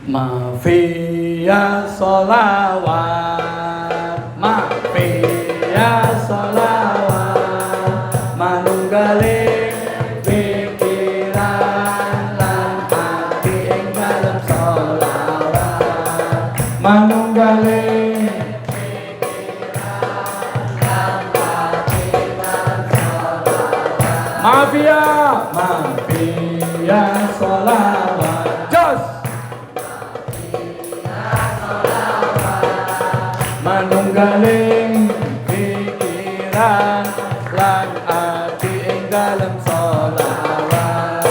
Mafiya sholawat, mafiya sholawat, manunggaling pikiran lan ati ing dalem sholawat, manunggaling pikiran lan ati ing dalem sholawat. Mafiya sholawat, jos. Manunggaling pikiran lan ati ing dalem sholawat,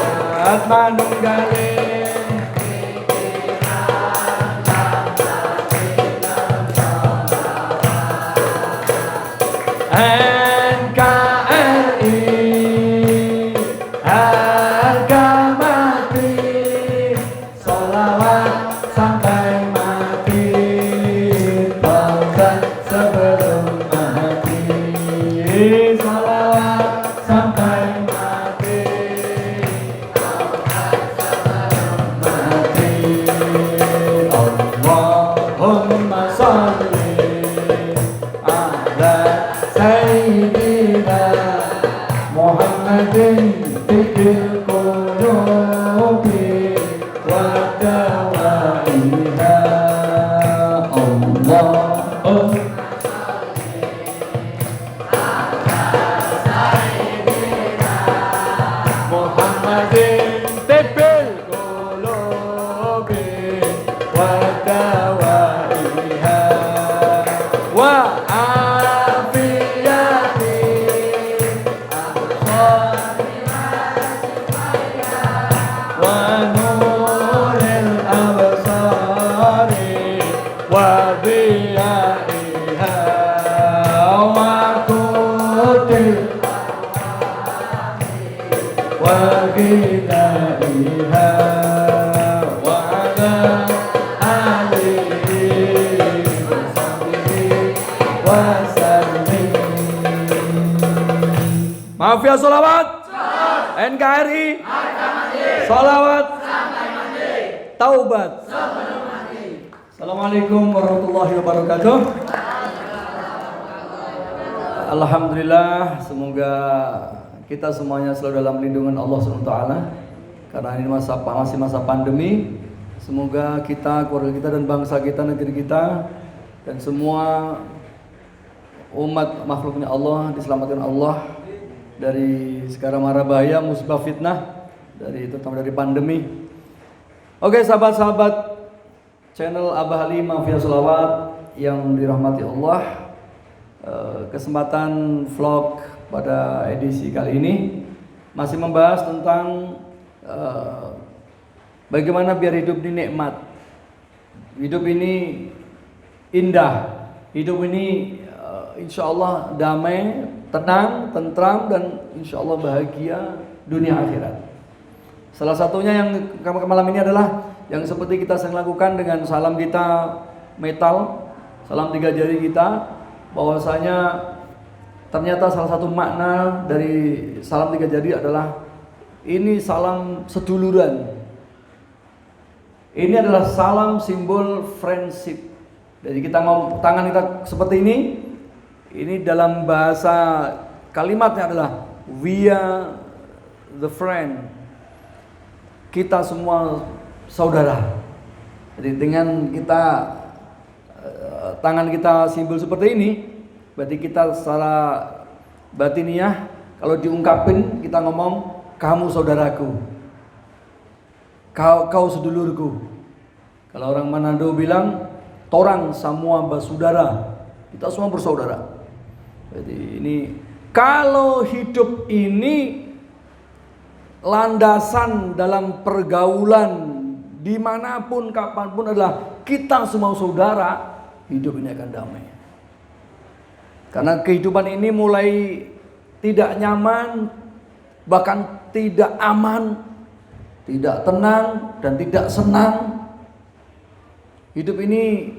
manunggaling pikiran lan ati ing dalem sholawat. NKRI harga mati, sholawat sampai mati, sebelum mati, sholawat sampai mati, sebelum mati. Allahumma sholli ala sayyidina Muhammadin tibbil qulubi wa dawaiha. Allahumma Muhammadin tibbil qulubi wa dawaiha wa afiyati wa nuril absari wa diyaiha wa qutil wa ghidaiha wa ala alihi wa sahbihi wa sallim. Mafia sholawat, NKRI, sholawat, taubat. Assalamualaikum warahmatullahi wabarakatuh. Alhamdulillah, semoga kita semuanya selalu dalam lindungan Allah SWT. Karena ini masih masa pandemi. Semoga kita, keluarga kita dan bangsa kita, negeri kita, dan semua umat makhluknya Allah diselamatkan Allah dari segala mara bahaya, musibah, fitnah, terutama dari pandemi. Oke, sahabat-sahabat channel Abah Ali Mafia Sholawat yang dirahmati Allah, kesempatan vlog pada edisi kali ini masih membahas tentang bagaimana biar hidup ini nikmat, hidup ini indah, hidup ini insya Allah damai, tenang, tentram, dan insya Allah bahagia dunia akhirat. Salah satunya yang malam ini adalah yang seperti kita sering lakukan dengan salam kita metal, salam 3 jari kita, bahwasanya ternyata salah satu makna dari salam 3 jari adalah ini salam seduluran. Ini adalah salam simbol friendship. Jadi kita mau tangan kita seperti ini dalam bahasa kalimatnya adalah we are the friend. Kita semua saudara. Jadi dengan kita tangan kita simbol seperti ini, berarti kita secara batiniah kalau diungkapin kita ngomong kamu saudaraku, kau sedulurku. Kalau orang Manado bilang torang semua bersaudara, kita semua bersaudara. Jadi ini kalau hidup ini landasan dalam pergaulan dimanapun kapanpun adalah kita semua saudara, hidup ini akan damai. Karena kehidupan ini mulai tidak nyaman, bahkan tidak aman, tidak tenang, dan tidak senang. Hidup ini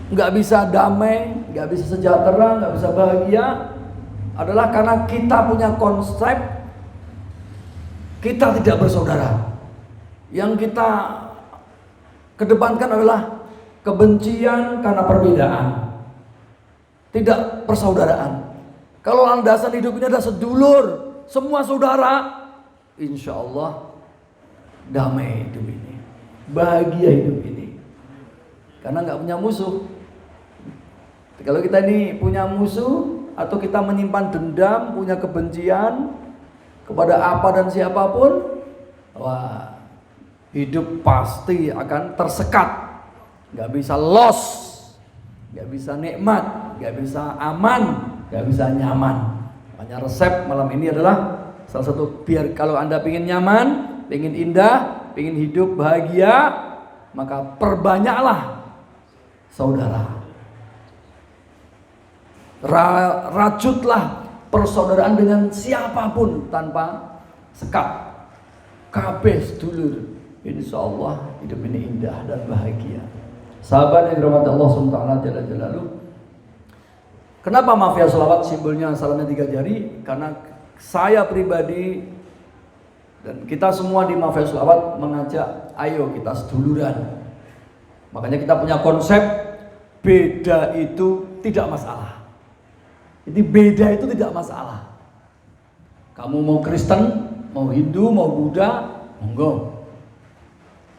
nggak bisa damai, nggak bisa sejahtera, nggak bisa bahagia, adalah karena kita punya konsep kita tidak bersaudara. Yang kita kedepankan adalah kebencian karena perbedaan, tidak persaudaraan. Kalau landasan hidup ini adalah sedulur, semua saudara, insya Allah damai hidup ini, bahagia hidup ini, karena nggak punya musuh. Kalau kita ini punya musuh atau kita menyimpan dendam, punya kebencian kepada apa dan siapapun, wah, hidup pasti akan tersekat, nggak bisa los, nggak bisa nikmat, nggak bisa aman, nggak bisa nyaman. Makanya resep malam ini adalah salah satu, biar kalau Anda ingin nyaman, ingin indah, ingin hidup bahagia, maka perbanyaklah saudara. Rajutlah persaudaraan dengan siapapun tanpa sekat. Kabeh sedulur, insya Allah hidup ini indah dan bahagia. Sahabat yang dirahmati Allah SWT Jalla Jalaluhu. Kenapa mafia sholawat simbolnya salamnya 3 jari? Karena saya pribadi dan kita semua di mafia sholawat mengajak, ayo kita seduluran. Makanya kita punya konsep beda itu tidak masalah. Jadi beda itu tidak masalah. Kamu mau Kristen, mau Hindu, mau Buddha, monggo.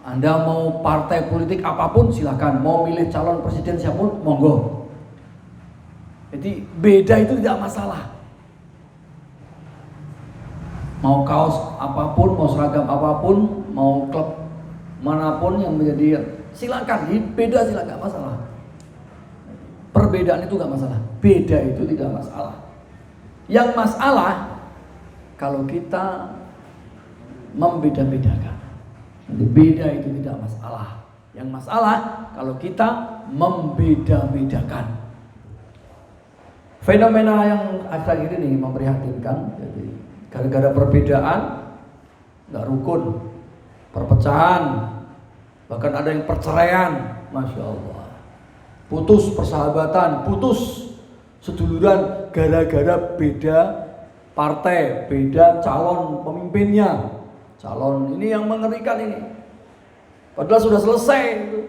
Anda mau partai politik apapun silakan, mau milih calon presiden siapapun, monggo. Jadi beda itu tidak masalah. Mau kaos apapun, mau seragam apapun, mau klub manapun yang menjadi, silakan, beda silakan, nggak masalah. Perbedaan itu nggak masalah, beda itu tidak masalah. Yang masalah kalau kita membeda-bedakan. Beda itu tidak masalah. Yang masalah kalau kita membeda-bedakan. Fenomena yang akhir-akhir ini memprihatinkan. Jadi gara-gara perbedaan nggak rukun, perpecahan, bahkan ada yang perceraian, masya Allah. Putus persahabatan, putus seduluran gara-gara beda partai, beda calon pemimpinnya. Calon ini yang mengerikan ini. Padahal sudah selesai itu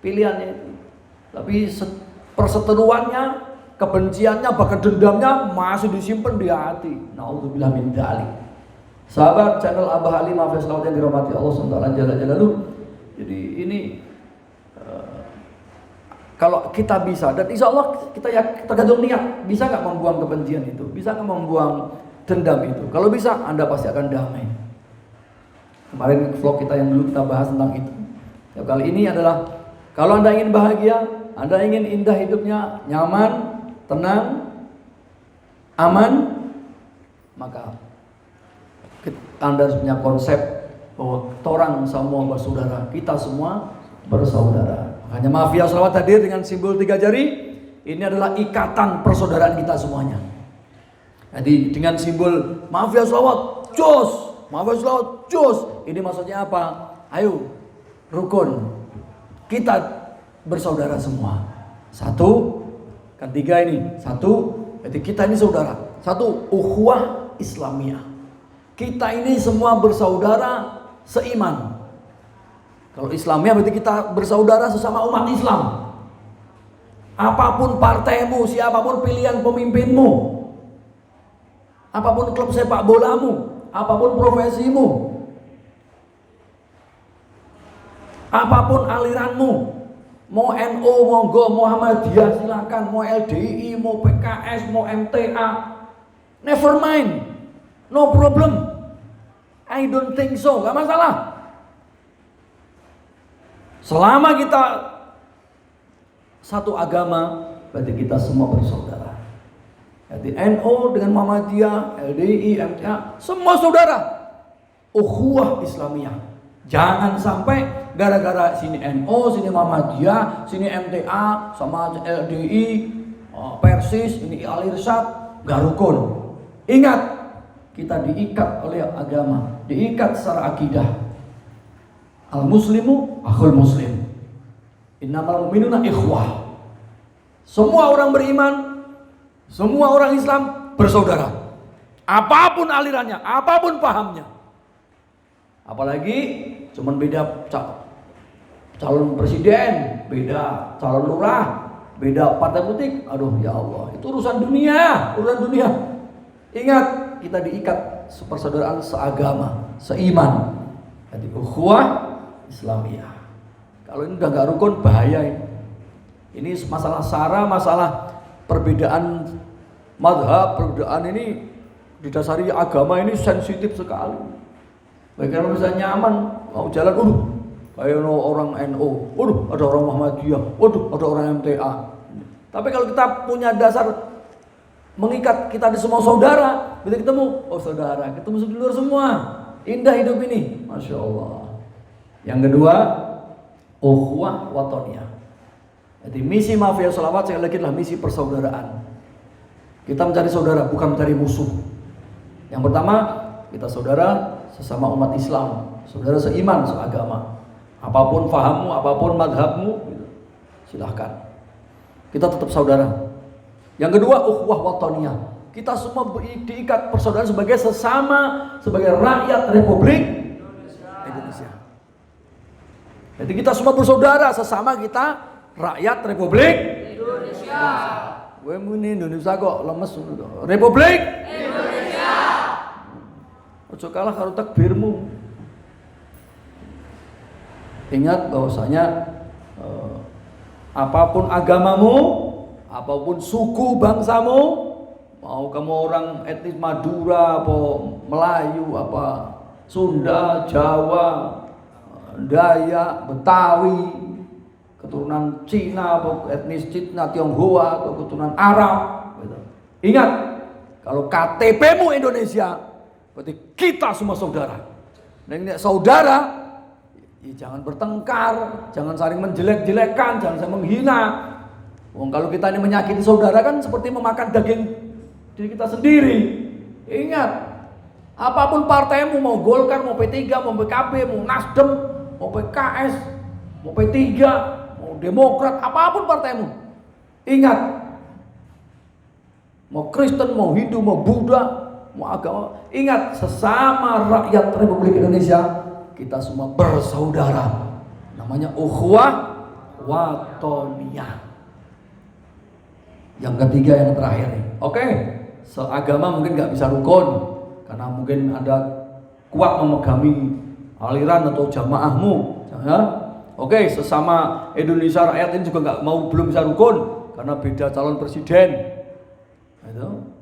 pilihannya itu. Tapi perseteruannya, kebenciannya, bahkan dendamnya masih disimpan di hati. Nauzubillah min dzalik. Sahabat channel Abah Ali Mafia Sholawat yang dirahmati Allah SWT Jalla Jalaluhu. Jadi ini kalau kita bisa, dan insya Allah kita ya tergantung niat, bisa nggak membuang kebencian itu, bisa nggak membuang dendam itu. Kalau bisa, Anda pasti akan damai. Kemarin vlog kita yang dulu kita bahas tentang itu. Ya, kali ini adalah kalau Anda ingin bahagia, Anda ingin indah hidupnya, nyaman, tenang, aman, maka Anda harus punya konsep bahwa orang semua bersaudara, kita semua bersaudara. Makanya mafia sholawat hadir dengan simbol 3 jari. Ini adalah ikatan persaudaraan kita semuanya. Jadi dengan simbol mafia sholawat, jos, mafia sholawat, jos. Ini maksudnya apa? Ayo, rukun. Kita bersaudara semua. Satu, kan 3 ini. Satu, jadi kita ini saudara. Satu, ukhuwah Islamiyah. Kita ini semua bersaudara seiman. Kalau Islamnya berarti kita bersaudara sesama umat Islam. Apapun partaimu, siapapun pilihan pemimpinmu, apapun klub sepak bolamu, apapun profesimu, apapun aliranmu, mau NU, monggo, Muhammadiyah silakan, mau LDI, mau PKS, mau MTA, never mind, no problem. I don't think so, gak masalah. Selama kita satu agama, berarti kita semua bersaudara. Jadi NU dengan Muhammadiyah, LDI, MTA, semua saudara. Ukhuwah Islamiyah. Jangan sampai gara-gara sini NU, sini Muhammadiyah, sini MTA, sama LDI, Persis, ini Al Irsyad, gak rukun. Ingat, kita diikat oleh agama, diikat secara akidah. Al-muslimu akhul muslim. Innamal mu'minuna ikhwah. Semua orang beriman, semua orang Islam bersaudara. Apapun alirannya, apapun pahamnya. Apalagi cuman beda calon presiden, beda calon lurah, beda partai politik. Aduh ya Allah, itu urusan dunia. Ingat, kita diikat persaudaraan seagama, seiman. Jadi ukhuwah Islamiyah. Kalau ini udah nggak rukun, bahaya ini. Ini masalah sara, masalah perbedaan madhab, perbedaan ini didasari agama ini sensitif sekali. Bagaimana bisa nyaman mau jalan, kayak orang NU, ada orang Muhammadiyah, ada orang MTA. Tapi kalau kita punya dasar mengikat kita di semua saudara, bila ketemu, saudara, ketemu sedulur semua, indah hidup ini, masya Allah. Yang kedua, ukhuwah watoniyah. Jadi misi Mafia Sholawat sekali lagi adalah misi persaudaraan. Kita mencari saudara, bukan mencari musuh. Yang pertama, kita saudara sesama umat Islam, saudara seiman, seagama. Apapun fahammu, apapun madhabmu, silahkan. Kita tetap saudara. Yang kedua, ukhuwah watoniyah. Kita semua diikat persaudaraan sebagai sebagai rakyat Republik Indonesia. Jadi kita semua bersaudara, sesama kita rakyat Republik Indonesia. Gue muni Indonesia kok lemes. Republik Indonesia. Ojo kalah karo takbirmu. Ingat bahwasanya apapun agamamu, apapun suku bangsamu, mau kamu orang etnis Madura, apa Melayu, apa Sunda, Jawa, Dayak, Betawi, keturunan Cina, atau etnis Cina, Tionghoa, atau keturunan Arab, gitu. Ingat, kalau KTP-mu Indonesia, berarti kita semua saudara. Dan ini saudara, jangan bertengkar, jangan saling menjelek-jelekan, jangan saling menghina. Kalau kita ini menyakiti saudara kan seperti memakan daging diri kita sendiri. Ingat, apapun partaimu, mau Golkar, mau P3, mau PKB, mau Nasdem, mau PKS, mau P3, mau Demokrat, apapun partaimu, ingat, mau Kristen, mau Hindu, mau Buddha, mau agama, ingat, sesama rakyat Republik Indonesia kita semua bersaudara. Namanya ukhuwah watoniyah. Yang ketiga, yang terakhir nih. Oke, seagama mungkin nggak bisa rukun karena mungkin ada kuat memegangi aliran atau jamaahmu, ya. Oke, sesama Indonesia rakyat ini juga belum bisa rukun karena beda calon presiden. Itu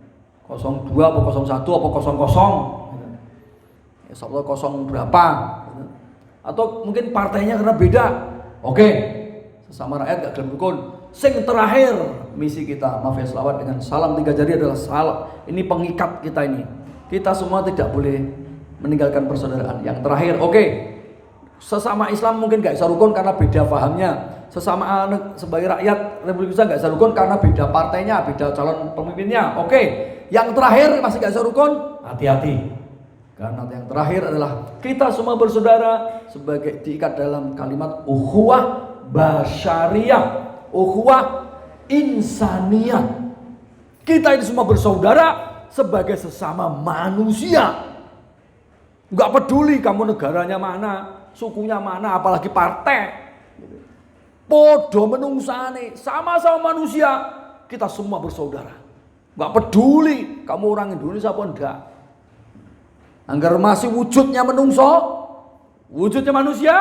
02 apa 01 apa 00. Ya, soalnya 0 berapa. Atau mungkin partainya karena beda. Oke, sesama rakyat gak dalam rukun. Sing terakhir misi kita Mafia Sholawat dengan salam 3 jari adalah salam. Ini pengikat kita ini. Kita semua tidak boleh meninggalkan persaudaraan. Yang terakhir, oke, sesama Islam mungkin gak bisa rukun karena beda pahamnya. Sesama sebagai rakyat Republik Indonesia gak bisa rukun karena beda partainya, beda calon pemimpinnya. Oke, yang terakhir masih gak bisa rukun, hati-hati. Karena yang terakhir adalah kita semua bersaudara sebagai diikat dalam kalimat ukhuwah basyariyah, ukhuwah insaniyah. Kita ini semua bersaudara sebagai sesama manusia. Gak peduli kamu negaranya mana, sukunya mana, apalagi partai. Podo menungsane, sama-sama manusia, kita semua bersaudara. Gak peduli kamu orang Indonesia apa enggak. Anggar masih wujudnya menungso, wujudnya manusia,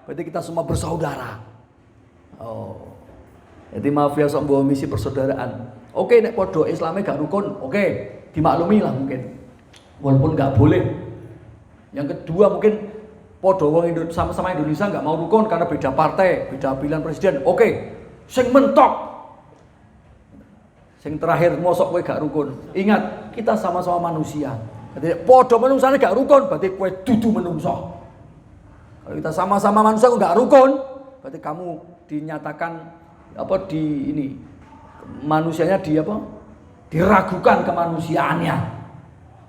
berarti kita semua bersaudara. Oh, jadi Mafia membawa misi persaudaraan. Oke, nek podo Islamnya gak rukun, oke, dimaklumi lah mungkin, walaupun gak boleh. Yang kedua mungkin podo wong sama-sama Indonesia gak mau rukun karena beda partai, beda pilihan presiden. Oke, sing mentok, sing terakhir mosok kowe gak rukun. Ingat, kita sama-sama manusia. Jadi podo menungsane gak rukun, berarti kowe dudu menungso. Kalau kita sama-sama manusia gak rukun, berarti kamu dinyatakan manusianya diragukan kemanusiaannya.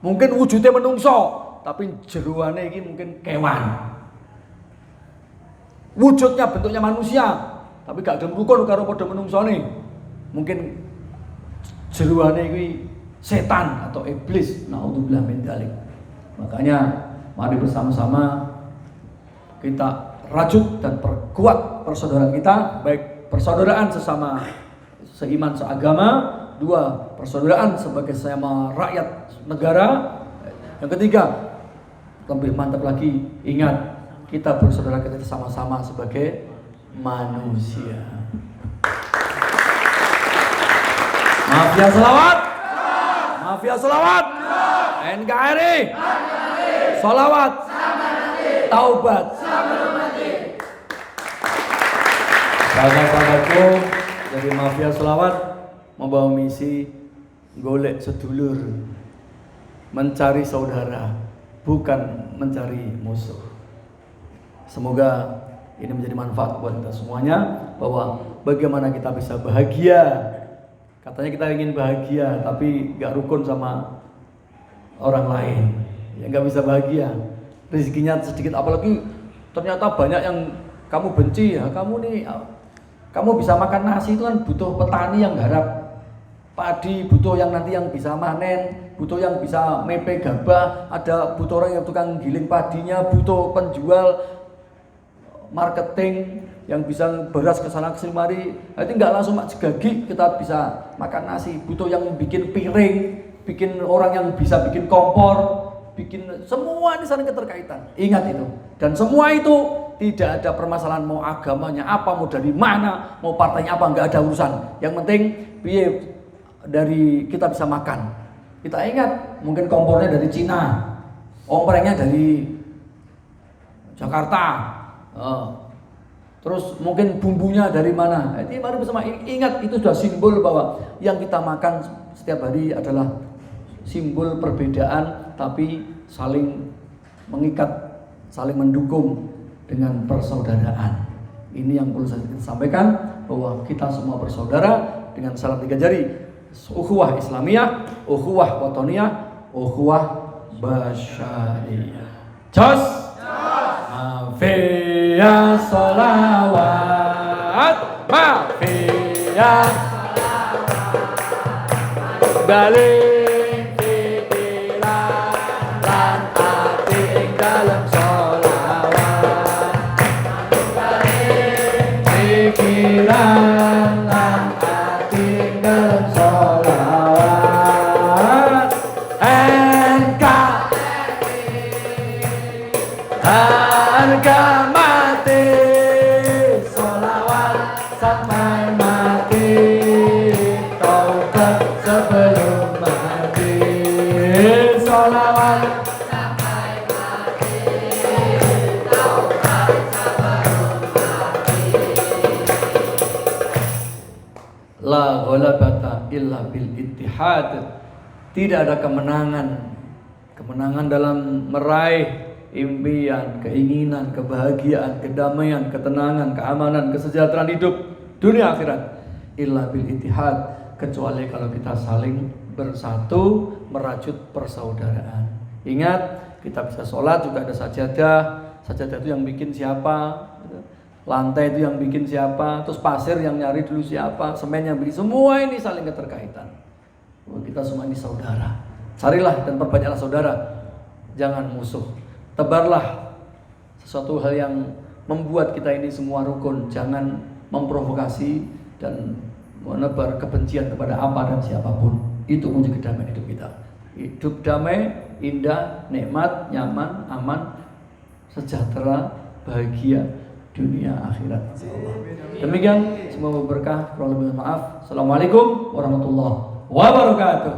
Mungkin wujudnya menungso, tapi jeruane ini mungkin kewan. Wujudnya bentuknya manusia, tapi gak gelem rukun karo padha menungsone. Mungkin jeruane iki setan atau iblis. Naudzubillah min dzalik. Makanya mari bersama-sama kita rajut dan perkuat persaudaraan kita, baik persaudaraan sesama seiman seagama, dua persaudaraan sebagai sesama rakyat negara. Yang ketiga, lebih mantap lagi, ingat kita bersaudara kita sama-sama sebagai manusia. Mafia selawat, mafia selawat, NKRI, selawat, taubat. Sahabat-sahabatku dari mafia selawat membawa misi golek sedulur, mencari saudara, bukan mencari musuh. Semoga ini menjadi manfaat buat kita semuanya, bahwa bagaimana kita bisa bahagia. Katanya kita ingin bahagia, tapi gak rukun sama orang lain, ya gak bisa bahagia. Rezekinya sedikit, apalagi ternyata banyak yang kamu benci. Ya kamu bisa makan nasi itu kan butuh petani yang garap padi, butuh yang nanti yang bisa manen, butuh yang bisa mepe gabah, butuh orang yang tukang giling padinya, butuh penjual marketing yang bisa beras ke sana kesini mari. Jadi nggak langsung mak segagi kita bisa makan nasi, butuh yang bikin piring, bikin orang yang bisa bikin kompor, bikin semua ini saling keterkaitan. Ingat itu. Dan semua itu tidak ada permasalahan mau agamanya apa, mau dari mana, mau partainya apa, nggak ada urusan. Yang penting biar dari kita bisa makan. Kita ingat mungkin kompornya dari Cina, omprengnya dari Jakarta. Terus mungkin bumbunya dari mana? Jadi mari bersama ingat, itu sudah simbol bahwa yang kita makan setiap hari adalah simbol perbedaan tapi saling mengikat, saling mendukung dengan persaudaraan. Ini yang perlu saya sampaikan, bahwa kita semua bersaudara dengan salam 3 jari. Ukhuwah Islamiyah, ukhuwah watoniyah, ukhuwah basyariyah. Jos. Mafia sholawat, mafia balik pikiran lan ati ing dalem sholawat, balik pikiran lan ati ing dalem sholawat. Harga mati sholawat sampai mati, taubat sebelum mati, sholawat sampai mati, taubat sebelum mati. La ghalabata illa bil ittihad. Tidak ada kemenangan dalam meraih impian, keinginan, kebahagiaan, kedamaian, ketenangan, keamanan, kesejahteraan hidup dunia akhirat illa bil ittihad, kecuali kalau kita saling bersatu merajut persaudaraan. Ingat, kita bisa sholat juga ada sajadah. Sajadah itu yang bikin siapa, lantai itu yang bikin siapa, terus pasir yang nyari dulu siapa, semen yang bikin, semua ini saling keterkaitan. Kita semua ini saudara. Carilah dan perbanyaklah saudara, jangan musuh. Tebarlah sesuatu hal yang membuat kita ini semua rukun. Jangan memprovokasi dan menebar kebencian kepada apa dan siapapun. Itu kunci kedamaian hidup kita. Hidup damai, indah, nikmat, nyaman, aman, sejahtera, bahagia dunia akhirat. Demikian, semoga berkah. Kurang lebih maaf. Assalamualaikum warahmatullahi wabarakatuh.